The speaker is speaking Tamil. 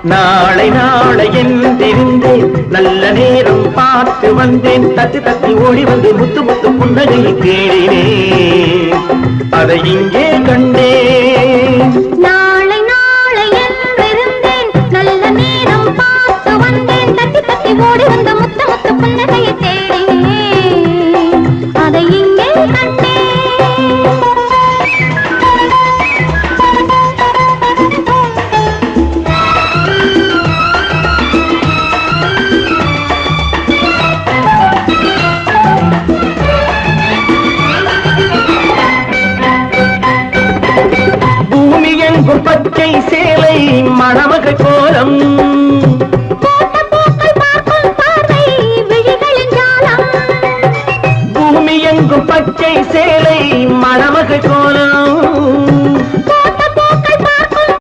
நாளை நாளை என்றிருந்தேன் நல்ல நேரம் பார்த்து வந்தேன் தத்தி தத்தி ஓடி வந்து முத்து முத்து புன்னகையை தேடினேன் அதை இங்கே கண்டேன் நாளை நாளை என்றிருந்தேன் நல்ல நேரம் பார்த்து வந்தேன் தத்தி தத்தி ஓடி வந்து முத்து முத்து புன்னகையை தேடினேன் அதை இங்கே கண்டேன் பச்சை சேலை மணமகள் கோலம் பூமி எங்கும் பச்சை சேலை மணமகள் கோலம்